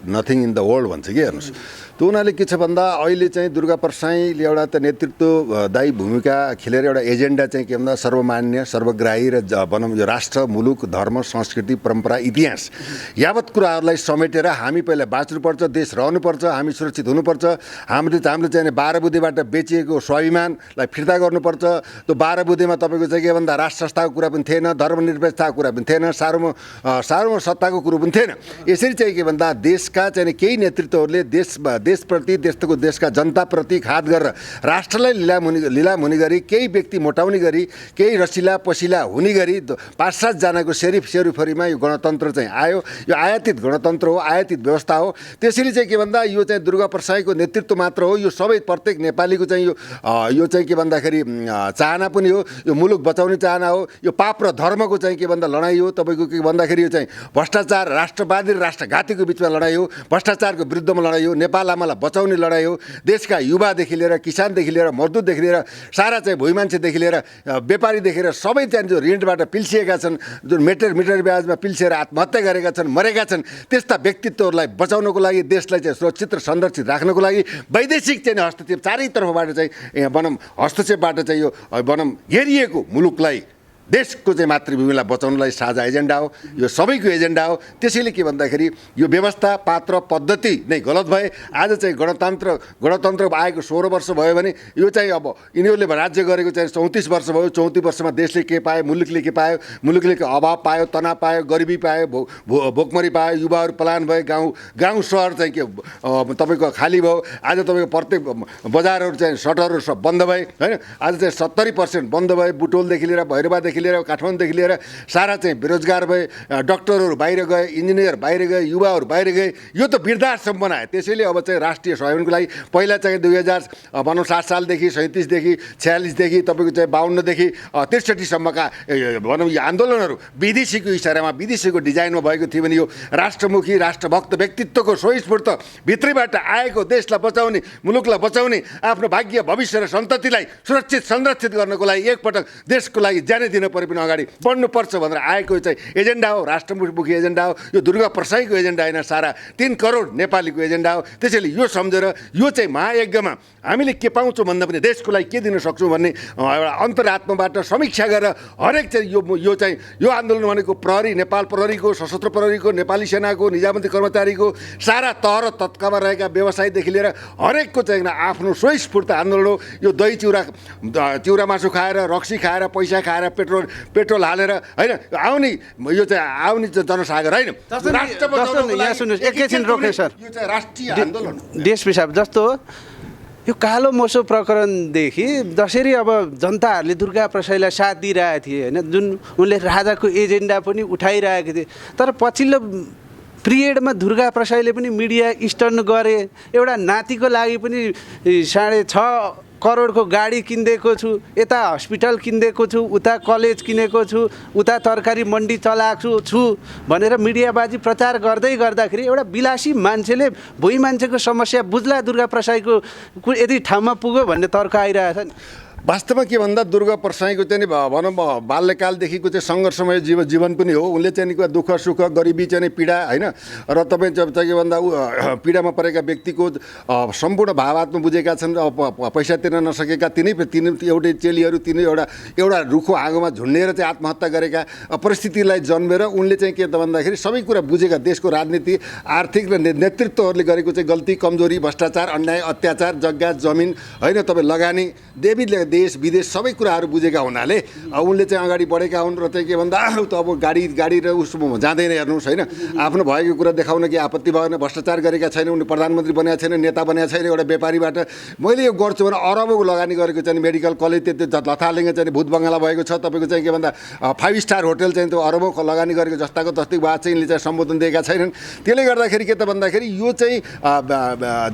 Nothing in the world भन्छ कि हेर्नुहोस्। त्यो हुनाले के छ भन्दा अहिले चाहिँ दुर्गा प्रसाईले एउटा त नेतृत्वदायी भूमिका खेलेर एउटा एजेन्डा चाहिँ के भन्दा सर्वमान्य सर्वग्राही र भनौँ यो राष्ट्र मुलुक धर्म संस्कृति परम्परा इतिहास यावत कुराहरूलाई समेटेर हामी पहिला बाँच्नुपर्छ, देश रहनुपर्छ, हामी सुरक्षित हुनुपर्छ, हामीले चाहिँ 12 बुँदेबाट बेचिएको स्वाभिमानलाई फिर्ता गर्नुपर्छ। त्यो 12 बुँदेमा तपाईँको चाहिँ के भन्दा राष्ट्र संस्थाको कुरा पनि थिएन, धर्मनिरपेक्षताको कुरा पनि थिएन, सार्वभौम सत्ताको कुरो पनि थिएन। यसरी चाहिँ के भन्दा देशका चाहिँ केही नेतृत्वहरूले देशप्रति देशका जनताप्रति खात गरेर राष्ट्रलाई लिलामहुने गरी केही व्यक्ति मोटाउने गरी केही रसिला पसिला हुने गरी 5-7 जनाको सेरिफरीमा यो गणतन्त्र चाहिँ आयो। यो आयातित गणतन्त्र हो, आयातित व्यवस्था हो। त्यसैले चाहिँ के भन्दा यो चाहिँ दुर्गा प्रसाईको नेतृत्व मात्र हो, यो सबै प्रत्येक नेपालीको चाहिँ यो चाहिँ के भन्दाखेरि चाहना पनि हो। यो मुलुक बचाउने चाहना हो, यो पाप र धर्मको चाहिँ के भन्दा लडाइँ हो। तपाईँको के भन्दाखेरि यो चाहिँ भ्रष्टाचार राष्ट्रवादी र राष्ट्रघातीको बिचमा लडाइँ हो, भ्रष्टाचारको विरुद्धमा लडाइँ हो, नेपाल आमालाई बचाउने लडाइँ हो। देशका युवादेखि लिएर किसानदेखि लिएर मजदुरदेखि लिएर सारा चाहिँ भुइँ मान्छेदेखि लिएर व्यापारीदेखि लिएर सबै चाहिँ जो ऋणबाट पिल्सिएका छन्, जुन मिटर ब्याजमा पिल्सिएर आत्महत्या गरेका छन्, मरेका छन्, त्यस्ता व्यक्तित्वहरूलाई बचाउनको लागि देशलाई चाहिँ सुरक्षित र संरक्षित राख्नको लागि वैदेशिक चाहिँ हस्तक्षेप चारैतर्फबाट चाहिँ भनौँ हस्तक्षेपबाट चाहिँ यो भनौँ घेरिएको मुलुकलाई देशको चाहिँ मातृभूमिलाई बचाउनलाई साझा एजेन्डा हो, यो सबैको एजेन्डा हो। त्यसैले के भन्दाखेरि यो व्यवस्था पात्र पद्धति नै गलत भए आज चाहिँ गणतन्त्र आएको 16 वर्ष भयो भने यो चाहिँ अब यिनीहरूले राज्य गरेको चाहिँ 34 वर्ष भयो। 34 वर्षमा देशले के पायो, मुलुकले के पायो, मुलुकले अभाव पायो, तनाव पायो, गरिबी पायो, भोकमरी पायो, युवाहरू पलायन भए, गाउँ सहर चाहिँ के तपाईँको खाली भयो। आज तपाईँको प्रत्येक बजारहरू चाहिँ सटरहरू सब बन्द भए होइन। आज चाहिँ 70% बन्द भए, बुटोलदेखि लिएर भैरवादेखि लिएर काठमाडौँदेखि लिएर सारा चाहिँ बेरोजगार भए, डक्टरहरू बाहिर गए, इन्जिनियर बाहिर गए, युवाहरू बाहिर गए। यो त वृद्धाश्रम बनायो। त्यसैले अब चाहिँ राष्ट्रिय स्वाभिमानको लागि पहिला चाहिँ 2060 सालदेखि 37देखि 46देखि तपाईँको चाहिँ 52देखि 63सम्मका भनौँ यो आन्दोलनहरू विदेशीको इसारामा विदेशीको डिजाइनमा भएको थियो भने यो राष्ट्रमुखी राष्ट्रभक्त व्यक्तित्वको स्वस्फूर्त भित्रैबाट आएको देशलाई बचाउने, मुलुकलाई बचाउने, आफ्नो भाग्य भविष्य र सन्ततिलाई सुरक्षित संरक्षित गर्नको लागि एकपटक देशको लागि जाने दिन परे पनि अगाडि बढ्नुपर्छ भनेर आएको चाहिँ एजेन्डा हो, राष्ट्रमुखी एजेन्डा हो। यो दुर्गा प्रसाईको एजेन्डा होइन, सारा 3 करोड नेपालीको एजेन्डा हो। त्यसैले यो सम्झेर यो चाहिँ महायज्ञमा हामीले के पाउँछौँ भन्दा पनि देशको लागि के दिन सक्छौँ भन्ने एउटा अन्तरात्माबाट समीक्षा गरेर हरेक चाहिँ यो चाहिँ यो आन्दोलन भनेको प्रहरी, नेपाल प्रहरीको, सशस्त्र प्रहरीको, नेपाली सेनाको, निजामती कर्मचारीको, सारा तह र तत्कामा रहेका व्यवसायीदेखि लिएर हरेकको चाहिँ आफ्नो स्वस्फूर्त आन्दोलन हो। यो दही चिउरा मासु खाएर, रक्सी खाएर, पैसा खाएर, पेट्रोल हालेर होइन यो चाहिँ आउने जनसागर होइन। यहाँ सुन्नुहोस् एकैछिन रोक्ने सर, यो चाहिँ राष्ट्रिय आन्दोलन देश पिसाब जस्तो यो कालो मोसो प्रकरणदेखि जसरी अब जनताहरूले दुर्गा प्रसाईलाई साथ दिइरहेको थिए होइन, जुन उनले राजाको एजेन्डा पनि उठाइरहेको थिए, तर पछिल्लो पिरियडमा दुर्गा प्रसाईले पनि मिडिया स्टर्न गरे। एउटा नातिको लागि पनि 6.5 करोडको गाडी किनिदिएको छु, यता हस्पिटल किनिदिएको छु, उता कलेज किनेको छु, उता तरकारी मन्डी चलाएको छु भनेर मिडियाबाजी प्रचार गर्दै गर्दाखेरि एउटा विलासी मान्छेले भुइँ मान्छेको समस्या बुझ्ला दुर्गा प्रसाईको यदि ठाउँमा पुग्यो भन्ने तर्क आइरहेछ नि। वास्तवमा के भन्दा दुर्गा प्रसाईको चाहिँ भनौँ बाल्यकालदेखिको चाहिँ सङ्घर्षमय जीवन पनि हो। उनले चाहिँ दुःख सुख गरिबी चाहिँ पीडा होइन र तपाईँ चाहिँ के भन्दा पीडामा परेका व्यक्तिको सम्पूर्ण भावात्मा बुझेका छन्। पैसा तिर्न नसकेका तिनै एउटै चेलीहरू तिनै एउटा रुखो आगोमा झुन्डेर चाहिँ आत्महत्या गरेका परिस्थितिलाई जन्मेर उनले चाहिँ के त भन्दाखेरि सबै कुरा बुझेका, देशको राजनीति आर्थिक र नेतृत्वहरूले गरेको चाहिँ गल्ती कमजोरी भ्रष्टाचार अन्याय अत्याचार जग्गा जमिन होइन तपाईँ लगानी देवीले देश विदेश सबै कुराहरू बुझेका हुनाले उनले चाहिँ अगाडि बढेका हुन्। र चाहिँ के भन्दा त अब गाडी र उसमा जाँदैन हेर्नुहोस् होइन, आफ्नो भएको कुरा देखाउन कि आपत्ति भएन, भ्रष्टाचार गरेका छैन, उनी प्रधानमन्त्री बनेका छैन, नेता बनेका छैन, एउटा व्यापारीबाट मैले यो गर्छु भने अरबको लगानी गरेको चाहिँ मेडिकल कलेज त्यो लथालिङ्ग चाहिँ भूत बङ्गाला भएको छ। तपाईँको चाहिँ के भन्दा 5 स्टार होटल चाहिँ त्यो अरबको लगानी गरेको जस्ताको तस्तै बात चाहिँ यिनले चाहिँ सम्बोधन दिएका छैनन्। त्यसले गर्दाखेरि के त भन्दाखेरि यो चाहिँ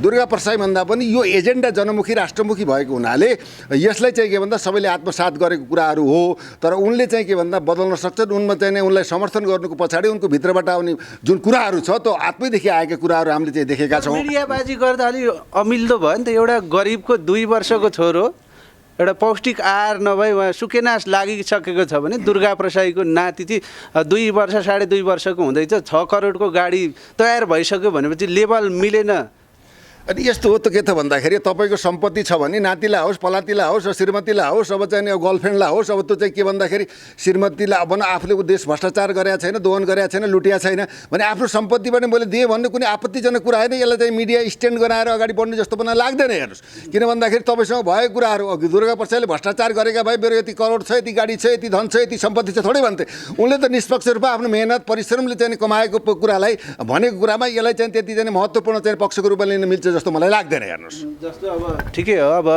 दुर्गा प्रसाई भन्दा पनि यो एजेन्डा जनमुखी राष्ट्रमुखी भएको हुनाले यसलाई चाहिँ के भन्दा सबैले आत्मसात गरेको कुराहरू हो। तर उनले चाहिँ के भन्दा बदल्न सक्छन्। उनमा चाहिँ उनलाई समर्थन गर्नुको पछाडि उनको भित्रबाट आउने जुन कुराहरू छ त्यो आत्मैदेखि आएका कुराहरू हामीले चाहिँ देखेका छौँ। मिडियाबाजी गर्दा अलि अमिल्दो भयो नि त। एउटा गरिबको 2 वर्षको छोरो एउटा पौष्टिक आहार नभई उहाँ सुकेनास लागिसकेको छ भने दुर्गा प्रसाईको नाति चाहिँ 2 वर्ष 2.5 वर्षको हुँदैछ 6 करोडको गाडी तयार भइसक्यो भनेपछि लेभल मिलेन। अनि यस्तो हो त के त भन्दाखेरि तपाईँको सम्पत्ति छ भने नातिलाई होस् पलातीलाई होस् र श्रीमतीलाई होस् अब चाहिँ अब गर्लफ्रेन्डलाई होस् अब त्यो चाहिँ के भन्दाखेरि श्रीमतीलाई अब आफूले देश भ्रष्टाचार गरेका छैन दोहन गरेका छैन लुटिया छैन भने आफ्नो सम्पत्ति पनि मैले दिएँ भन्ने कुनै आपत्तिजनक कुरा होइन। यसलाई चाहिँ मिडिया स्ट्यान्ड गराएर अगाडि बढ्नु जस्तो पनि लाग्दैन। हेर्नुहोस् किन भन्दाखेरि तपाईँसँग भएको कुराहरू अघि दुर्गा प्रसाईले भ्रष्टाचार गरेका भए मेरो यति करोड छ यति गाडी छ यति धन छ यति सम्पत्ति छ थोरै भन्थे। उनले त निष्पक्ष रूपमा आफ्नो मेहनत परिश्रमले चाहिँ कमाएको कुरालाई भनेको कुरामा यसलाई चाहिँ त्यति चाहिँ महत्त्वपूर्ण चाहिँ पक्षको रूपमा लिन मिल्छ जस्तो मलाई लाग्दैन। हेर्नुहोस् जस्तो अब ठिकै हो अब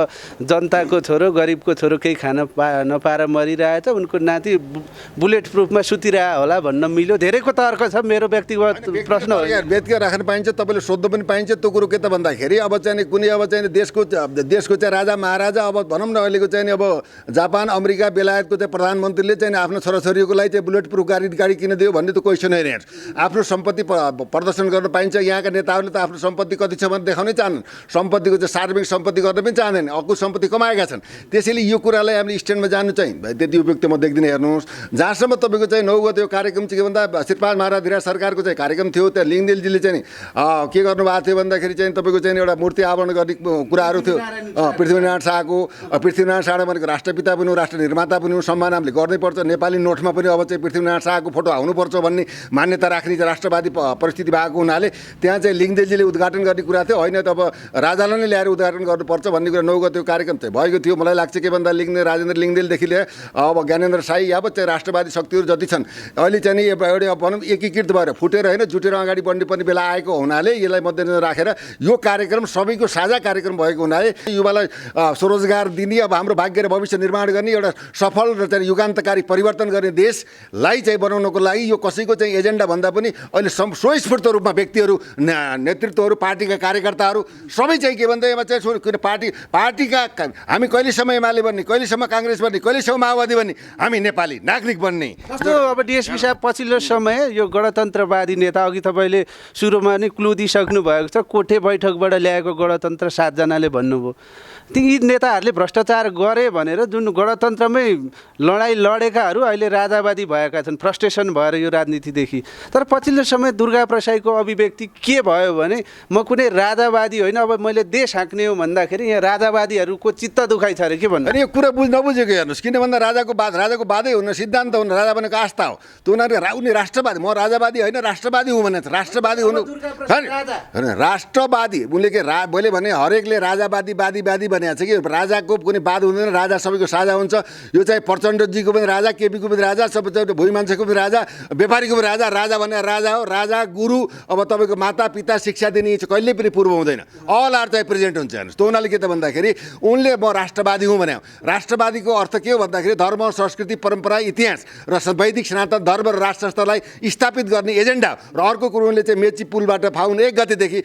जनताको छोरो गरिबको छोरो केही खान नपाएर मरिरहेछ उनको नाति बुलेट प्रुफमा सुतिरह होला भन्न मिल्यो। धेरैको तर्क छ मेरो व्यक्तिगत प्रश्न हो। व्यक्तिगत राख्न पाइन्छ तपाईँले सोध्नु पनि पाइन्छ। त्यो कुरो के त भन्दाखेरि अब चाहिँ कुनै अब चाहिँ देशको चाहिँ राजा महाराजा अब भनौँ न अहिलेको चाहिँ अब जापान अमेरिका बेलायतको चाहिँ प्रधानमन्त्रीले चाहिँ आफ्नो छोराछोरीको लागि चाहिँ बुलेट प्रुफ गाडी किन दियो भन्ने त क्वेसन होइन। आफ्नो सम्पत्ति प्रदर्शन गर्न पाइन्छ। यहाँका नेताहरूले त आफ्नो सम्पत्ति कति छ भने देखाउनै चाहन्न। सम्पत्तिको चाहिँ सार्वजनिक सम्पत्ति गर्न पनि चाहँदैन। अकुत सम्पत्ति कमाएका छन्। त्यसैले यो कुरालाई हामीले स्ट्यान्डमा जानु चाहिँ त्यति उपयुक्त म देख्दिनँ। हेर्नुहोस् जहाँसम्म तपाईँको चाहिँ 9 गते यो कार्यक्रम चाहिँ के भन्दा श्रीपाल महाराज धिराज सरकारको चाहिँ कार्यक्रम थियो। त्यहाँ लिङदेलजीले चाहिँ के गर्नुभएको थियो भन्दाखेरि चाहिँ तपाईँको चाहिँ एउटा मूर्ति आवरण गर्ने कुराहरू थियो। पृथ्वीनारायण शाहको पृथ्वीनारायण शाह भनेको राष्ट्रपिता पनि हो राष्ट्र निर्माता पनि हो सम्मान हामीले गर्नैपर्छ। नेपाली नोटमा पनि अब चाहिँ पृथ्वीनारायण शाहको फोटो आउनुपर्छ भन्ने मान्यता राख्ने राष्ट्रवादी परिस्थिति भएको हुनाले त्यहाँ चाहिँ लिङदेलजीले उद्घाटन गर्ने कुरा थियो। होइन त अब राजालाई नै ल्याएर उद्घाटन गर्नुपर्छ भन्ने कुरा 9 गतेको कार्यक्रम चाहिँ भएको थियो। मलाई लाग्छ के भन्दा राजेन्द्र लिङदेलदेखि लिएर अब ज्ञानेन्द्र साई अब चाहिँ राष्ट्रवादी शक्तिहरू जति छन् अहिले चाहिँ नि एउटा भनौँ एकीकृत भएर फुटेर होइन जुटेर अगाडि बढ्ने पनि बेला आएको हुनाले यसलाई मध्यनजर राखेर यो कार्यक्रम सबैको साझा कार्यक्रम भएको हुनाले युवालाई स्वरोजगार दिने अब हाम्रो भाग्य र भविष्य निर्माण गर्ने एउटा सफल र चाहिँ युगान्तकारी परिवर्तन गर्ने देशलाई चाहिँ बनाउनको लागि यो कसैको चाहिँ एजेन्डा भन्दा पनि अहिले स्वस्फूर्त रूपमा व्यक्तिहरू नेतृत्वहरू पार्टीका कार्यकर्ताहरू सबै चाहिँ के भन्दा यसमा चाहिँ पार्टीका हामी कहिलेसम्म एमाले बन्ने कहिलेसम्म काङ्ग्रेस बन्ने कहिलेसम्म माओवादी बन्ने हामी नेपाली नागरिक बन्ने। जस्तो अब डिएसपी साहब पछिल्लो समय यो गणतन्त्रवादी नेता अघि तपाईँले सुरुमा नै क्लु दिइसक्नु भएको छ कोठे बैठकबाट ल्याएको गणतन्त्र 7 जनाले भन्नुभयो। ती नेताहरूले भ्रष्टाचार गरे भनेर जुन गणतन्त्रमै लडाइँ लडेकाहरू अहिले राजावादी भएका छन् फ्रस्ट्रेसन भएर यो राजनीतिदेखि। तर पछिल्लो समय दुर्गा प्रसाईको अभिव्यक्ति के भयो भने म कुनै राजावादी होइन अब मैले देश हाँक्ने हो भन्दाखेरि यहाँ राजावादीहरूको चित्त दुखाइ छ अरे के भन्नु। अनि यो कुरा नबुझेको हेर्नुहोस् किन भन्दा राजाको बादै हुन सिद्धान्त हुनु राजा भनेको आस्था हो। त्यो उनी राष्ट्रवादी म राजावादी होइन राष्ट्रवादी हुँ भने राष्ट्रवादी हुनु राष्ट्रवादी उनले के मैले भने हरेकले राजावादी वादी भनेको छ कि राजाको कुनै वाद हुँदैन राजा सबैको साझा हुन्छ। यो चाहिँ प्रचण्डजीको पनि राजा केपीको पनि राजा सबै भुइँ मान्छेको पनि राजा व्यापारीको पनि राजा भने राजा हो राजा गुरु अब तपाईँको माता पिता शिक्षा दिने कहिले पनि पूर्व हुँदैन अल आर चाहिँ प्रेजेन्ट हुन्छ। हेर्नुहोस् त्यो हुनाले के त भन्दाखेरि उनले म राष्ट्रवादी हुँ भने राष्ट्रवादीको अर्थ के हो भन्दाखेरि धर्म संस्कृति परम्परा इतिहास र वैदिक सनातन धर्म र राष्ट्रलाई स्थापित गर्ने एजेन्डा र अर्को कुरो उनले चाहिँ मेची पुलबाट फाउन 1 गतेदेखि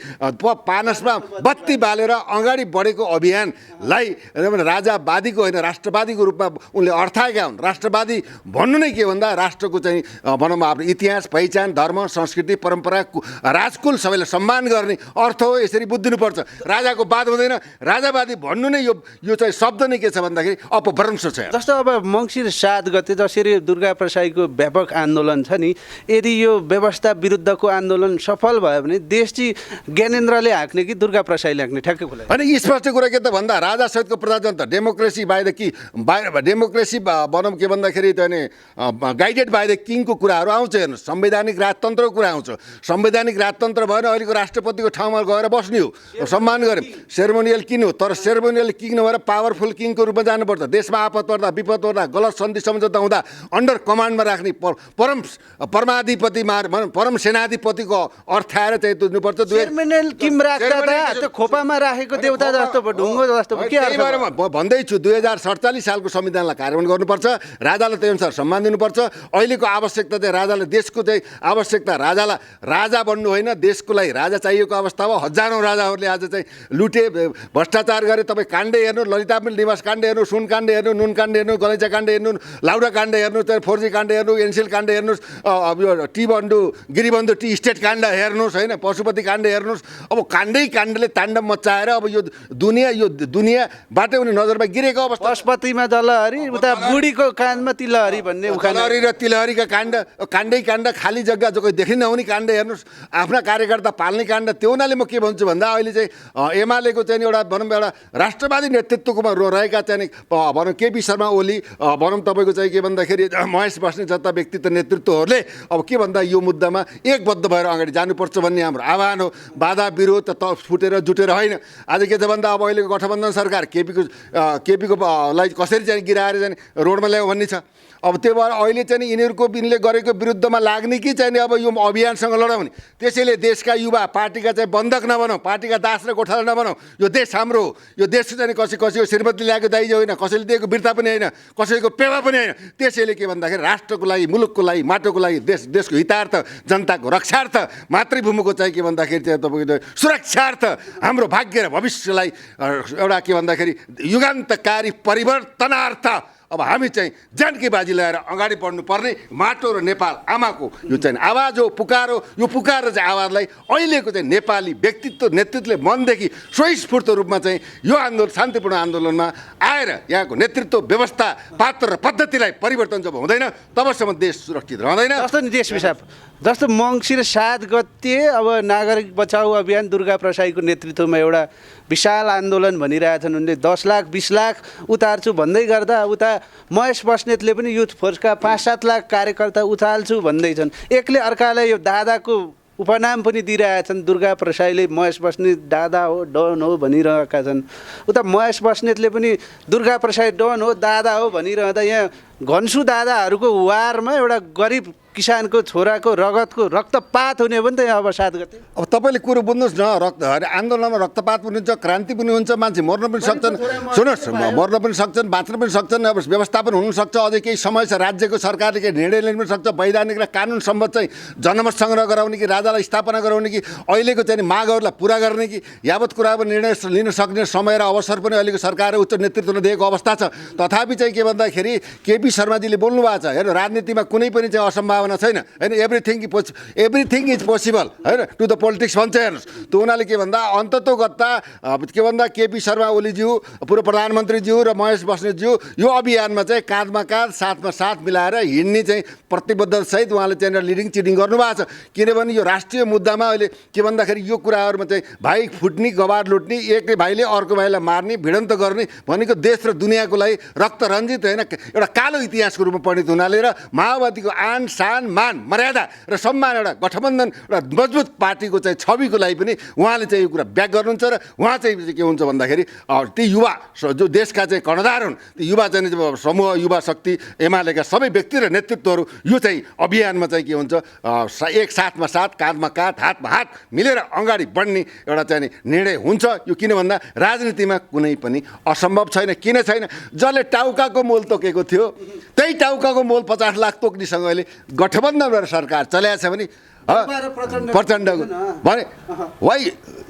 पानसमा बत्ती बालेर अगाडि बढेको अभियानलाई राजावादीको होइन राष्ट्रवादीको रूपमा उनले अर्थाएका हुन्। राष्ट्रवादी भन्नु नै के भन्दा राष्ट्रको चाहिँ भनौँ आफ्नो इतिहास पहिचान धर्म संस्कृति परम्परा राजकुल सबैलाई सम्मान गर्ने अर्थ हो। यसरी बुझ्दिनुपर्छ। राजाको वाद हुँदैन राजावादी भन्नु नै यो चाहिँ शब्द नै के छ भन्दाखेरि अपभ्रंश छ। जस्तो अब मङ्सिर 7 गते जसरी दुर्गा प्रसाईको व्यापक आन्दोलन छ नि यदि यो व्यवस्था विरुद्धको आन्दोलन सफल भयो भने देश चाहिँ ज्ञानेन्द्रले हाँक्ने कि दुर्गा प्रसाईले हाँक्ने ठ्याक्कै खुला। अनि स्पष्ट कुरा के त भन्दा राजा सहितको प्रजातन्त्र डेमोक्रेसी बाई द कि डेमोक्रेसी भनौँ के भन्दाखेरि गाइडेड बाई द किङको कुराहरू आउँछ। हेर्नुहोस् संवैधानिक राजतन्त्रको कुरा आउँछ। संवैधानिक राजतन्त्र भएर अहिलेको राष्ट्रपतिको ठाउँमा गएर बस्ने हो सम्मान गरे सेरेमोनियल किङ हो। तर सेरेमोनियल किङ नभएर पावरफुल किङको रूपमा जानुपर्छ। देशमा आपद पर्दा विपद पर्दा गलत सन्धि सम्झौता हुँदा अन्डर कमान्डमा राख्ने परमाधिपति परम सेनाधिपतिको अर्थाएर चाहिँ तुझ्नुपर्छ। सेरेमोनियल किङ राख्दा त खोपामा राखेको देउता जस्तो ढुङ्गो जस्तो के अर्थ म भन्दैछु 2047 सालको संविधानलाई कार्यान्वयन गर्नुपर्छ। राजालाई त्यही अनुसार सम्मान दिनुपर्छ। अहिलेको आवश्यकता चाहिँ राजालाई देशको चाहिँ आवश्यकता राजालाई राजा बन्नु होइन देशको लागि राजा चाहिएको अवस्था हो। हजारौँ राजाहरूले आज चाहिँ लुटे, भ्रष्टाचार गरे। तपाईँ काण्डे हेर्नु, ललिता निवास काण्ड हेर्नु, सुन काण्ड हेर्नु, नुन काण्ड हेर्नु, गलैँचा काण्ड हेर्नु, लाउडा काण्ड हेर्नु, त्यहाँ 4G काण्ड हेर्नु, एनसिल काण्ड हेर्नुहोस्, अब यो गिरिबन्धु टी स्टेट काण्ड हेर्नुहोस् होइन, पशुपति काण्ड हेर्नुहोस्। अब काण्डले ताण्डव मचाएर अब यो दुनियाँबाटै उनी नजरमा गिरेको अवस्था। पशुपतिमा जलहरी, उता बुढीको कानमा तिलहरी भन्ने तिलहरी र तिलहरीका काण्ड खाली जग्गा जो कोही देखि नहुने काण्ड हेर्नुहोस्, आफ्ना कार्यकर्ता पाल्ने काण्ड। त्यो हुनाले म के भन्छु भन्दा अहिले चाहिँ एमालेको चाहिँ एउटा भनौँ एउटा राष्ट्रवादी नेतृत्वकोमा रहेका चाहिँ भनौँ केपी शर्मा ओली, भनौँ तपाईँको चाहिँ के भन्दाखेरि महेश बस्नेत जस्ता व्यक्तित्व नेतृत्वहरूले अब के भन्दा यो मुद्दामा एकबद्ध भएर अगाडि जानुपर्छ भन्ने हाम्रो आह्वान हो। बाधा विरोध त फुटेर जुटेर होइन। आज के छ भन्दा अब अहिलेको गठबन्धन सरकार केपीको लाई कसरी चाहिँ गिराएर चाहिँ रोडमा ल्यायो भन्ने छ। अब त्यो भएर अहिले चाहिँ यिनीले गरेको विरुद्धमा लाग्ने कि चाहिँ अब यो अभियानसँग लडाउने। त्यसैले देशका युवा पार्टीका चाहिँ बन्धक नबनाऊ, पार्टीका दास र गोठाला नबनाऊ। यो देश हाम्रो हो। यो देशको चाहिँ कसैको श्रीमती ल्याएको दाइज होइन, कसैले दिएको बिर्ता पनि होइन, कसैको पेवा पनि होइन। त्यसैले के भन्दाखेरि राष्ट्रको लागि, मुलुकको लागि, माटोको लागि, देशको हितार्थ, जनताको रक्षार्थ, मातृभूमिको चाहिँ के भन्दाखेरि चाहिँ तपाईँको सुरक्षार्थ, हाम्रो भाग्य र भविष्यलाई एउटा के भन्दाखेरि युगान्तकारी परिवर्तनार्थ अब हामी चाहिँ जानकी बाजी ल्याएर अगाडि बढ्नुपर्ने माटो र नेपाल आमाको यो चाहिँ आवाज हो, पुकार हो। यो पुकार र चाहिँ आवाजलाई अहिलेको चाहिँ नेपाली व्यक्तित्व नेतृत्वले मनदेखि स्वयस्फूर्त रूपमा चाहिँ यो आन्दोलन, शान्तिपूर्ण आन्दोलनमा आएर यहाँको नेतृत्व व्यवस्था, पात्र र पद्धतिलाई परिवर्तन जब हुँदैन तबसम्म देश सुरक्षित रहँदैन। जस्तो नि देश विशाप जस्तो मङ्सिर 7 गते अब नागरिक बचाउ अभियान दुर्गा प्रसाईको नेतृत्वमा एउटा विशाल आन्दोलन भनिरहेछन्। उनले 10 लाख 20 लाख उतार्छु भन्दै गर्दा उता महेश बस्नेतले पनि युथ फोर्सका 5-7 लाख कार्यकर्ता उचाल्छु भन्दैछन्। एकले अर्कालाई यो दादाको उपनाम पनि दिइरहेछन्। दुर्गा प्रसाईले महेश बस्नेत दादा हो, डन हो भनिरहेका छन्। उता महेश बस्नेतले पनि दुर्गा प्रसाई डन हो, दादा हो भनिरहँदा यहाँ घन्सु दादाहरूको वारमा एउटा गरिब किसानको छोराको रगतको रक्तपात हुने पनि त अब 7 गते। अब तपाईँले कुरो बुझ्नुहोस् न, आन्दोलनमा रक्तपात पनि हुन्छ, क्रान्ति पनि हुन्छ, मान्छे मर्न पनि सक्छन्। सुन्नुहोस्, मर्न पनि सक्छन्, बाँच्न पनि सक्छन्। अब व्यवस्थापन हुनसक्छ, अझै केही समय छ, राज्यको सरकारले केही निर्णय लिन पनि सक्छ। वैधानिक र कानुन सम्बद्ध चाहिँ जनमत सङ्ग्रह गराउने कि राजालाई स्थापना गराउने कि अहिलेको चाहिँ मागहरूलाई पुरा गर्ने कि यावत कुरामा निर्णय लिन सक्ने समय र अवसर पनि अहिलेको सरकार र उच्च नेतृत्वले दिएको अवस्था छ। तथापि चाहिँ के भन्दाखेरि केपी शर्माजीले बोल्नु भएको छ, हेर्नु राजनीतिमा कुनै पनि चाहिँ असम्भावना छैन होइन, एभ्रिथिङ इज पोसिबल होइन, टु द पोलिटिक्स भन्छ। हेर्नुहोस्, त्यो हुनाले के भन्दा अन्ततोगत्ता के भन्दा केपी शर्मा ओलीज्यू, पूर्व प्रधानमन्त्रीज्यू र महेश बस्नेतज्यू यो अभियानमा चाहिँ काँधमा काँध, साथमा साथ मिलाएर हिँड्ने चाहिँ प्रतिबद्धतासहित उहाँले चाहिँ लिडिङ चिडिङ गर्नुभएको छ। किनभने यो राष्ट्रिय मुद्दामा अहिले के भन्दाखेरि यो कुराहरूमा चाहिँ भाइ फुट्ने, गवार लुट्ने, एकले भाइले अर्को भाइलाई मार्ने, भिडन्त गर्ने भनेको देश र दुनियाँको लागि रक्त रञ्जित होइन एउटा कालो इतिहासको रूपमा परिणत हुनाले र माओवादीको आन शान मान मर्यादा र सम्मान एउटा गठबन्धन एउटा मजबुत पार्टीको चाहिँ छविको लागि पनि उहाँले चाहिँ यो कुरा ब्याक गर्नुहुन्छ। र उहाँ चाहिँ के हुन्छ भन्दाखेरि ती युवा जो देशका चाहिँ कर्णधार हुन्, ती युवा चाहिँ समूह, युवा शक्ति, एमालेका सबै व्यक्ति र नेतृत्वहरू यो चाहिँ अभियानमा चाहिँ के हुन्छ एक साथमा साथ, काँधमा काँध, हातमा हात मिलेर अगाडि बढ्ने एउटा चाहिँ निर्णय हुन्छ। यो किन भन्दा राजनीतिमा कुनै पनि असम्भव छैन। किन छैन? जसले टाउकाको मोल तोकेको थियो त्यही टाउकाको मोल 50 लाख तोक्नेसँग अहिले गठबन्धन सरकार चलाएको छ भने प्रचण्डको भने why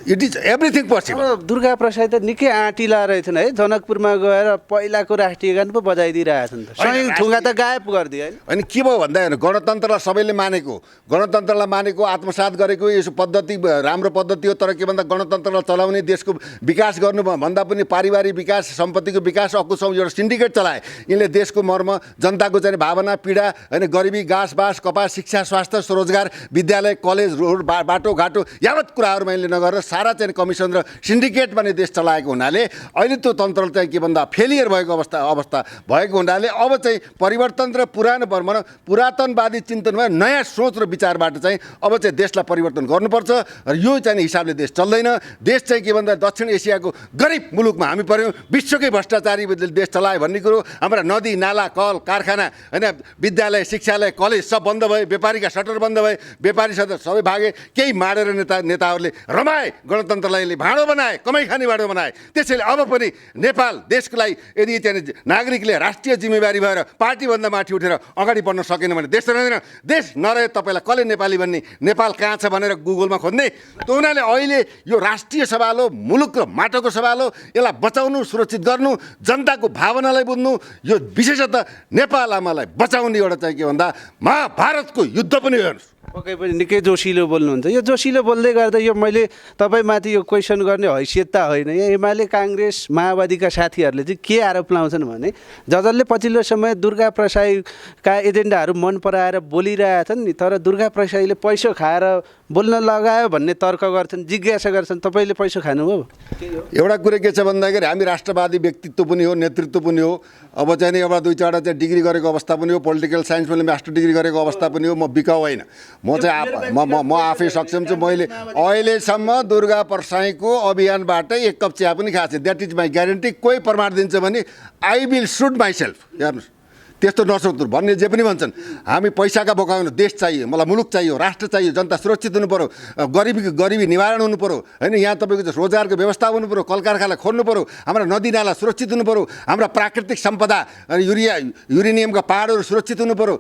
it is everything possible. अब दुर्गा प्रसाई त निकै आँटिला रहेछन् है, जनकपुरमा गएर पहिलाको राष्ट्रिय गान पो बजाइदिइरहेछन् त, सही ठुङ्गा त गायब गरिदियो होइन। अनि के भयो भन्दा हेर्नु, गणतन्त्रलाई सबैले मानेको, गणतन्त्रलाई मानेको, आत्मसात गरेको यसो पद्धति राम्रो पद्धति हो। तर के भन्दा गणतन्त्रलाई चलाउने, देशको विकास गर्नु भन्दा पनि पारिवारिक विकास, सम्पत्तिको विकास, अकुसम एउटा सिन्डिकेट चलाए। यिनले देशको मर्म, जनताको चाहिँ भावना, पीडा होइन, गरिबी, घाँसबास, कपास, शिक्षा, स्वास्थ्य, रोजगार, विद्यालय, कलेज, रोड, बाटोघाटो यावत कुराहरूमा यिनले नगरेर सारा चाहिँ कमिसन र सिन्डिकेटमा नै देश चलाएको हुनाले अहिले त्यो तन्त्र चाहिँ के भन्दा फेलियर भएको अवस्था भएको हुनाले अब चाहिँ परिवर्तन र पुरातनवादी चिन्तनमा नयाँ सोच र विचारबाट चाहिँ अब चाहिँ देशलाई परिवर्तन गर्नुपर्छ। र यो चाहिँ हिसाबले देश चल्दैन। देश चाहिँ के भन्दा दक्षिण एसियाको गरिब मुलुकमा हामी पऱ्यौँ, विश्वकै भ्रष्टाचारी देश चलायो भन्ने कुरो। हाम्रा नदी नाला, कल कारखाना होइन, विद्यालय, शिक्षालय, कलेज सब बन्द भए, व्यापारीका सटर बन्द भए, व्यापारी सबै भागे, केही माडेर नेताहरूले रमाए, गणतन्त्रलाई भाँडो बनाए, कमाइ खाने भाँडो बनाए। त्यसैले अब पनि नेपाल देशको लागि यदि त्यहाँ नागरिकले राष्ट्रिय जिम्मेवारी भएर पार्टीभन्दा माथि उठेर अगाडि बढ्न सकेन भने देश रहँदैन। देश नरहे तपाईँलाई कसले नेपाली भन्ने, नेपाल कहाँ छ भनेर गुगलमा खोज्ने। त उनीहरूले अहिले यो राष्ट्रिय सवाल हो, मुलुक र माटोको सवाल हो, यसलाई बचाउनु, सुरक्षित गर्नु, जनताको भावनालाई बुझ्नु, यो विशेषतः नेपाल आमालाई बचाउने एउटा चाहिँ के भन्दा महाभारतको युद्ध पनि हेर्नुहोस्। पक्कै पनि निकै जोसिलो बोल्नुहुन्छ। यो जोसिलो बोल्दै गर्दा यो मैले तपाईँमाथि यो क्वेसन गर्ने हैसियत त होइन। यहाँ एमाले काङ्ग्रेस माओवादीका साथीहरूले चाहिँ के आरोप लाउँछन् भने जसले पछिल्लो समय दुर्गा प्रसाईका एजेन्डाहरू मन पराएर बोलिरहेछन् नि, तर दुर्गा प्रसाईले पैसा खाएर बोल्न लगायो भन्ने तर्क गर्छन्, जिज्ञासा गर्छन्। तपाईँले पैसा खानुभयो? एउटा कुरा के छ भन्दाखेरि हामी राष्ट्रवादी व्यक्तित्व पनि हो, नेतृत्व पनि हो। अब चाहिँ नि एउटा दुई चारवटा चाहिँ डिग्री गरेको अवस्था पनि हो, पोलिटिकल साइन्समा मास्टर डिग्री गरेको अवस्था पनि हो। म बिकाउ होइन, म चाहिँ म आफै सक्षम छु। मैले अहिलेसम्म दुर्गा प्रसाईको अभियानबाट एक कप चिया पनि खाएको छु। That is my guarantee. कोही प्रमाण दिन्छ भने आई विल सुट माइसेल्फ। हेर्नुहोस्, त्यस्तो नसोच्नु भन्ने जे पनि भन्छन्। हामी पैसाका बोका होइन, देश चाहियो, मलाई मुलुक चाहियो, राष्ट्र चाहियो, जनता सुरक्षित हुनु पऱ्यो, गरिबी निवारण हुनु पऱ्यो होइन। यहाँ तपाईँको चाहिँ रोजगारको व्यवस्था हुनु पऱ्यो, कल कारखाना खोल्नु पऱ्यो, हाम्रा नदी नाला सुरक्षित हुनु पऱ्यो, हाम्रा प्राकृतिक सम्पदा युरेनियमका पहाडहरू सुरक्षित हुनु पऱ्यो,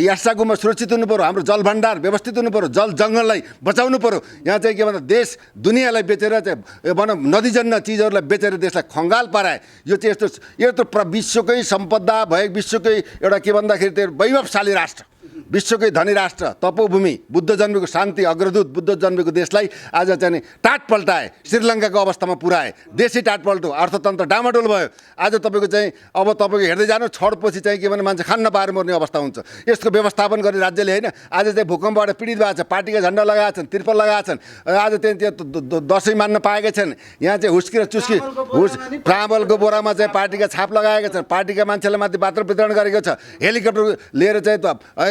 यासागुमा सुरक्षित हुनु पऱ्यो, हाम्रो जल भण्डार व्यवस्थित हुनु पऱ्यो, जल जङ्गललाई बचाउनु पऱ्यो। यहाँ चाहिँ के भन्दा देश दुनियाँलाई बेचेर चाहिँ भनौँ नदीजन्य चिजहरूलाई बेचेर देशलाई खङ्गाल पाराए। यो चाहिँ यस्तो विश्वकै सम्पदा भएको विश्वकै एउटा के भन्दाखेरि त्यो वैभवशाली राष्ट्र, विश्वकै धनी राष्ट्र, तपोभूमि, बुद्ध जन्मेको शान्ति अग्रदूत बुद्ध जन्मेको देशलाई आज चाहिँ टाट पल्टाए, श्रीलङ्काको अवस्थामा पुऱ्याए। देशै टाट पल्टो, अर्थतन्त्र डामाडोल भयो। आज तपाईँको चाहिँ अब तपाईँको हेर्दै जानु छडपछि चाहिँ के भने मान्छे खान नपाएर मर्ने अवस्था हुन्छ। यसको व्यवस्थापन गर्ने राज्यले होइन। आज चाहिँ भूकम्पबाट पीडित भएको छ, पार्टीका झन्डा लगाएका छन्, त्रिपल लगाएका छन्, आज चाहिँ त्यो दसैँ मान्न पाएका छन्। यहाँ चाहिँ हुस्की र चुस्की चामलको बोरामा चाहिँ पार्टीका छाप लगाएका छन्, पार्टीका मान्छेलाई माथि पात्र वितरण गरेको छ। हेलिकप्टर लिएर चाहिँ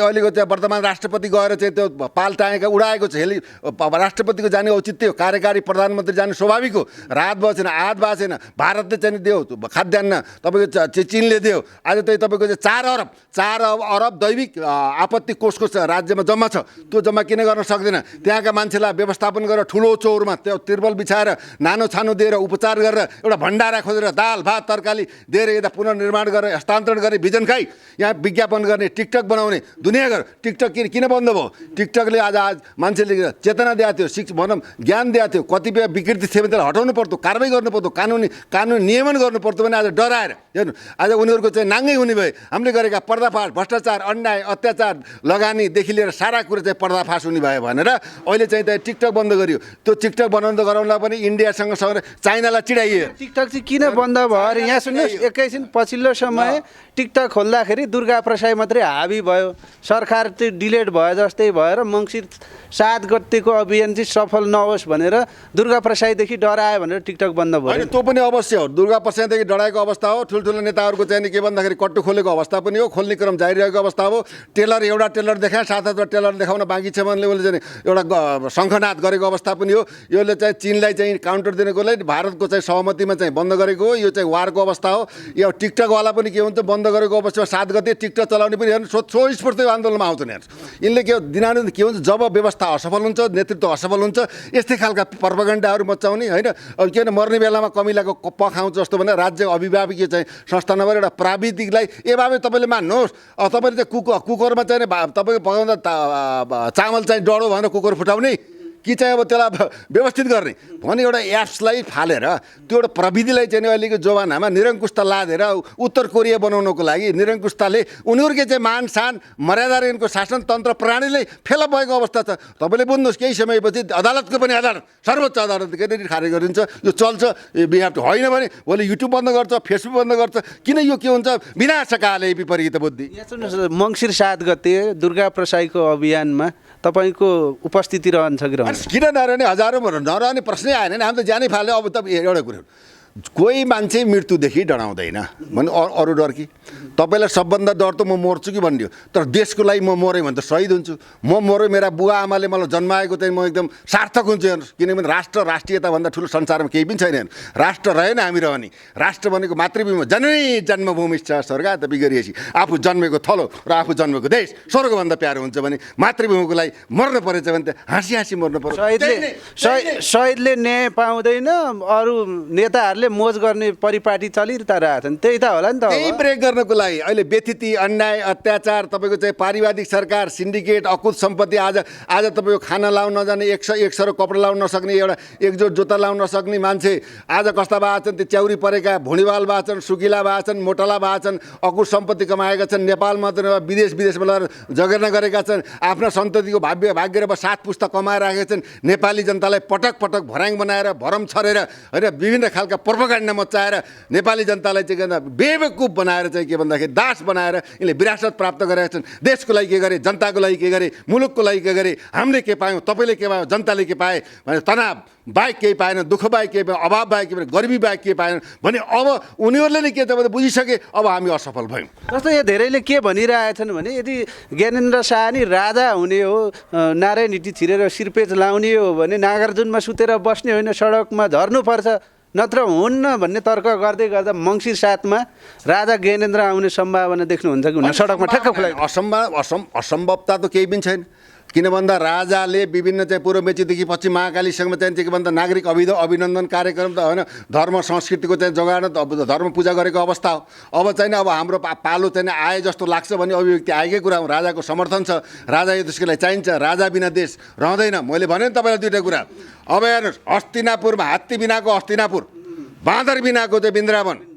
अहिलेको त्यहाँ वर्तमान राष्ट्रपति गएर चाहिँ त्यो पाल टाँगेका उडाएको छ। राष्ट्रपतिको जाने औचित्य हो, कार्यकारी प्रधानमन्त्री जाने स्वाभाविक हो। रात भएको छैन, आध भएको छैन। भारतले चाहिँ दियो खाद्यान्न, तपाईँको चीनले दियो। आज चाहिँ तपाईँको चाहिँ 4 अरब दैविक आपत्ति कोषको राज्यमा जम्मा छ। त्यो जम्मा किन गर्न सक्दैन? त्यहाँका मान्छेलाई व्यवस्थापन गरेर ठुलो चौरमा त्यो तिर्पल बिछाएर नानो छानो दिएर उपचार गरेर एउटा भण्डारा खोजेर दाल भात तरकारी दिएर यता पुनर्निर्माण गरेर हस्तान्तरण गर्ने भिजन खाइ यहाँ विज्ञापन गर्ने, टिकटक बनाउने, दुनियाँ टिकटक किन बन्द भयो? टिकटकले आज मान्छेले चेतना दिएको थियो, भनौँ ज्ञान दिएको थियो। कतिपय विकृति थियो भने त्यसलाई हटाउनु पर्दो, कारवाही गर्नु पर्दो, कानुन नियमन गर्नु पर्दो भने आज डराएर हेर्नु आज उनीहरूको चाहिँ नाङ्गै हुने भयो। हामीले गरेका पर्दाफास, भ्रष्टाचार, अन्याय, अत्याचार, लगानीदेखि लिएर सारा कुरा चाहिँ पर्दाफास हुने भयो भनेर अहिले चाहिँ त्यहाँ टिकटक बन्द गरियो। त्यो टिकटक गराउनलाई पनि इन्डियासँग चाइनालाई चिडाइयो। टिकटक चाहिँ किन बन्द भयो अरे? यहाँ सुन्नुहोस्, एकैछिन पछिल्लो समय टिकटक खोल्दाखेरि दुर्गा प्रसाई मात्रै हाबी भयो, सरकार चाहिँ डिलेट भयो जस्तै भएर मङ्सिर 7 गतेको अभियान चाहिँ सफल नहोस् भनेर दुर्गा प्रसाईदेखि डरायो भनेर टिकटक बन्द भयो। होइन, त्यो पनि अवश्य हो। दुर्गा प्रसाईदेखि डराएको अवस्था हो। ठुल्ठुलो नेताहरूको चाहिँ के भन्दाखेरि कट्टु खोलेको अवस्था पनि हो, खोल्ने क्रम जारी रहेको अवस्था हो। एउटा टेलर देखाए, 7-8 टेलर देखाउन बाँकी छ भने उसले चाहिँ एउटा शङ्खनाद गरेको अवस्था पनि हो। यसले चाहिँ चीनलाई चाहिँ काउन्टर दिनको लागि भारतको चाहिँ सहमतिमा चाहिँ बन्द गरेको हो। यो चाहिँ वारको अवस्था हो। यो टिकटकवाला पनि के हुन्छ, बन्द गरेको अवस्थामा 7 गते टिकटक चलाउने पनि हेर्नु स्फूर्ति आन्दोलनमा आउँछ नि। यिनले के दिनानुदिन के हुन्छ, जब व्यवस्था असफल हुन्छ, नेतृत्व असफल हुन्छ, यस्तै खालका प्रोपागेन्डाहरू मचाउने होइन। अब के मर्ने बेलामा कमिलाको पख आउँछ जस्तो भने राज्य अभिभावकीय चाहिँ संस्था नभएर एउटा प्राविधिकलाई ए बाबे तपाईँले मान्नुहोस्, तपाईँले चाहिँ कुकरमा चाहिँ तपाईँको पकाउँदा चामल चाहिँ डढो भनेर कुकर फुटाउने कि चाहिँ अब त्यसलाई व्यवस्थित गर्ने भने एउटा एप्सलाई फालेर त्यो एउटा प्रविधिलाई चाहिँ अहिलेको जमानामा निरङ्कुशता लादेर उत्तर कोरिया बनाउनको लागि निरङ्कुशताले उनीहरूकै चाहिँ मान सान मर्यादाको शासन तन्त्र प्रणालीले फेला भएको अवस्था छ। तपाईँले बुझ्नुहोस्, केही समयपछि अदालतको पनि अदालत, सर्वोच्च अदालतले खारेज गरिदिन्छ। यो चल्छ, बिहाफ होइन भने भोलि युट्युब बन्द गर्छ, फेसबुक बन्द गर्छ। किन यो के हुन्छ, विनाशकाले विपरीत बुद्धि। यहाँ सुन्नुहोस्, मङ्सिर 7 गते दुर्गा प्रसाईको अभियानमा तपाईँको उपस्थिति रहन्छ कि रहन्छ? किन नरहने, हजारौँ नरहने प्रश्नै आएन नि। हामी त जानै फाल्यो। अब त एउटा कुरो कोही मान्छे मृत्युदेखि डराउँदैन भने अरू डर कि तपाईँलाई सबभन्दा डर त म मर्छु कि भन्ने हो तर देशको लागि म मरेँ भने त शहीद हुन्छु म मऱ्यो मेरा बुवा आमाले मलाई जन्माएको चाहिँ म एकदम सार्थक हुन्छु हेर्नुहोस् किनभने राष्ट्रियताभन्दा ठुलो संसारमा केही पनि छैन राष्ट्र रहेन हामी रहने राष्ट्र भनेको मातृभूमि जननी जन्मभूमि छ स्वर्ग त बिगरिएपछि आफू जन्मेको थलो र आफू जन्मेको देश स्वर्गभन्दा प्यारो हुन्छ भने मातृभूमिको लागि मर्नु परेछ भने त हाँसी हाँसी मर्नु पर्छ शहीदले न्याय पाउँदैन अरू नेताहरूले मोज गर्ने परिपाटी चलिरहँदा रहेछन् त्यही त होला नि त त्यही ब्रेक गर्नको लागि अहिले व्यथिति अन्याय अत्याचार तपाईँको चाहिँ पारिवारिक सरकार सिन्डिकेट अकुत सम्पत्ति आज तपाईँको खाना लाउन नजाने एक सरो कपडा लाउन नसक्ने एउटा एकजोट जुत्ता लाउन नसक्ने मान्छे आज कस्ता भएको छन् त्यो च्याउरी परेका भुँडीवाल भएको छन् सुकिला भएको छन् मोटला भएको छन् अकुत सम्पत्ति कमाएका छन् नेपालमा त विदेशमा लगेर जगेर्ना गरेका छन् आफ्ना सन्ततिको भाग्य र 7 पुस्ता कमाएर राखेका छन् नेपाली जनतालाई पटक पटक भर्याङ बनाएर भरम छरेर होइन विभिन्न खालका प्रोपोगन्डा मचाएर नेपाली जनतालाई चाहिँ बेवकुफ बनाएर चाहिँ के भन्दाखेरि दास बनाएर यिनले विरासत प्राप्त गरेका छन् देशको लागि के गरे जनताको लागि के गरे मुलुकको लागि के गरे हामीले के पायौँ तपाईँले के पायौँ जनताले के पाए भने तनाव बाहेक केही पाएन दुःख बाहेक केही पाएन अभाव बाहेक केही पाएन गरिबी बाहेक केही पाएन भने अब उनीहरूले नै के त भने बुझिसके अब हामी असफल भयौँ जस्तो यहाँ धेरैले के भनिरहेछन् भने यदि ज्ञानेन्द्र शाह नि राजा हुने हो नारायण हिटी छिरेर सिरपेच लाउने हो भने नागार्जुनमा सुतेर बस्ने होइन सडकमा झर्नुपर्छ नत्र हुन्न भन्ने तर्क गर्दै गर्दा मङ्सिर 7 मा राजा ज्ञानेन्द्र आउने सम्भावना देख्नुहुन्छ कि हुन सडकमा ठ्याक्क खुलाइ असम्भवता त केही पनि छैन किन भन्दा राजाले विभिन्न चाहिँ पूर्व मेचीदेखि पश्चिम महाकालीसम्म चाहिँ के भन्दा नागरिक अभिनन्दन कार्यक्रम त होइन धर्म संस्कृतिको चाहिँ जगाड धर्म पूजा गरेको अवस्था हो अब चाहिँ अब हाम्रो पालो चाहिँ आए जस्तो लाग्छ भन्ने अभिव्यक्ति आएकै कुरा हो राजाको समर्थन छ राजा यो त्यसको लागि चाहिन्छ राजा बिना देश रहँदैन मैले भने नि तपाईँलाई दुईवटा कुरा अब हेर्नुहोस् हस्तिनापुरमा हात्ती बिनाको हस्तिनापुर बाँदर बिनाको चाहिँ वृन्दावन